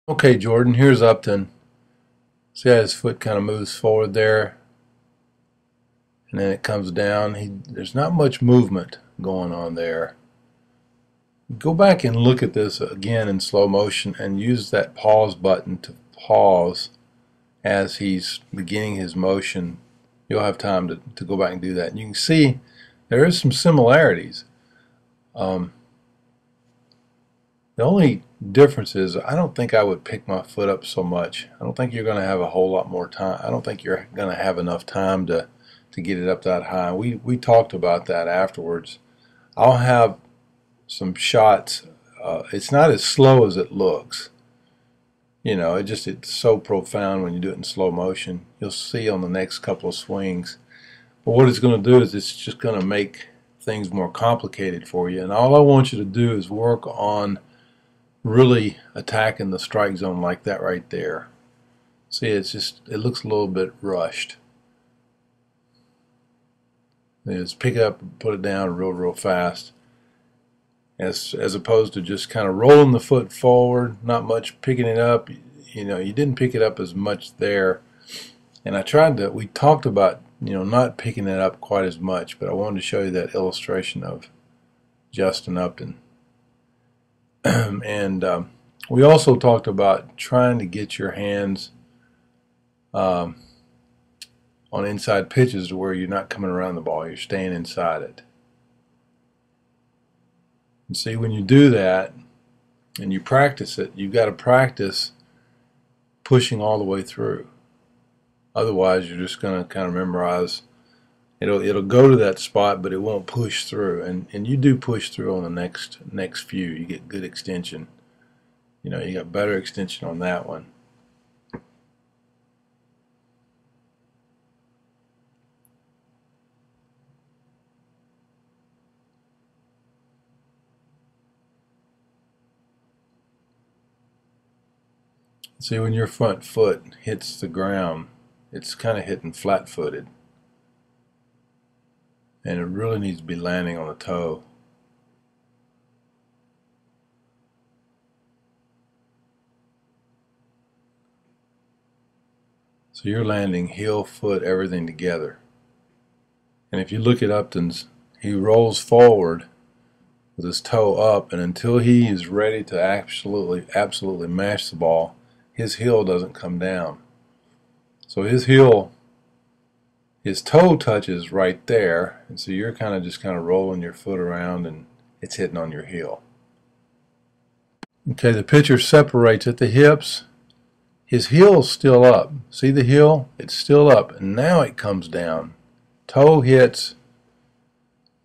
Okay, Jordan, here's Upton. See how his foot kind of moves forward there, and then it comes down. There's not much movement going on there. Go back and look at this again in slow motion and use that pause button to pause as he's beginning his motion. You'll have time to go back and do that. And you can see there is some similarities. Um, the only difference is I don't think I would pick my foot up so much. I don't think you're going to have a whole lot more time. I don't think you're going to have enough time to get it up that high. We talked about that afterwards. I'll have some shots. It's not as slow as it looks. You know, it's so profound when you do it in slow motion. You'll see on the next couple of swings. But what it's going to do is it's just going to make things more complicated for you. And all I want you to do is work on really attacking the strike zone like that right there. See, it looks a little bit rushed. Just pick it up and put it down real fast, as opposed to just kind of rolling the foot forward, not much picking it up. You know, you didn't pick it up as much there, and we talked about, you know, not picking it up quite as much, but I wanted to show you that illustration of Justin Upton. And we also talked about trying to get your hands on inside pitches to where you're not coming around the ball, you're staying inside it. And see, when you do that and you practice it, you've got to practice pushing all the way through. Otherwise, you're just going to kind of memorize. It'll go to that spot, but it won't push through. And you do push through on the next few. You get good extension. You know, you got better extension on that one. See, when your front foot hits the ground, it's kind of hitting flat-footed. And it really needs to be landing on the toe. So you're landing heel, foot, everything together. And if you look at Upton's, he rolls forward with his toe up, and until he is ready to absolutely mash the ball, his heel doesn't come down. So his toe touches right there, and so you're just kind of rolling your foot around and it's hitting on your heel. Okay, the pitcher separates at the hips. His heel's still up. See the heel? It's still up, and now it comes down. Toe hits,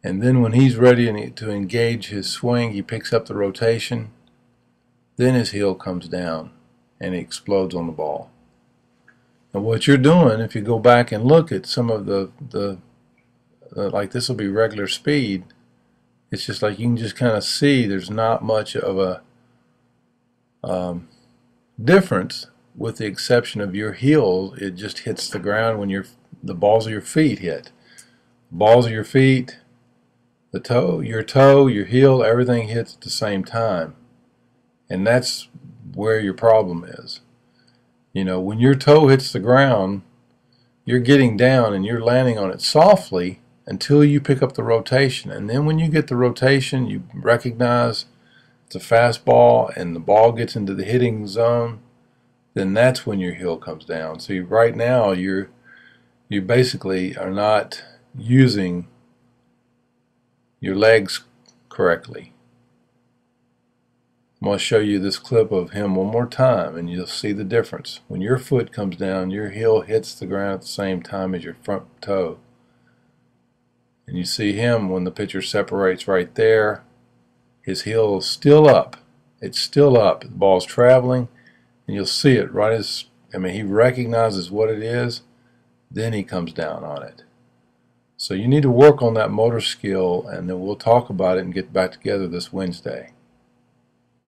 and then when he's ready to engage his swing, he picks up the rotation. Then his heel comes down, and he explodes on the ball. And what you're doing, if you go back and look at some of the like this will be regular speed, it's just like you can just kind of see there's not much of a difference, with the exception of your heel. It just hits the ground when the balls of your feet hit. Balls of your feet, your toe, your heel, everything hits at the same time. And that's where your problem is. You know, when your toe hits the ground, you're getting down and you're landing on it softly until you pick up the rotation. And then when you get the rotation, you recognize it's a fastball and the ball gets into the hitting zone, then that's when your heel comes down. So right now you basically are not using your legs correctly. I'm going to show you this clip of him one more time, and you'll see the difference. When your foot comes down, your heel hits the ground at the same time as your front toe. And you see him when the pitcher separates right there, his heel is still up. It's still up. The ball's traveling, and you'll see it right as, he recognizes what it is, then he comes down on it. So you need to work on that motor skill, and then we'll talk about it and get back together this Wednesday.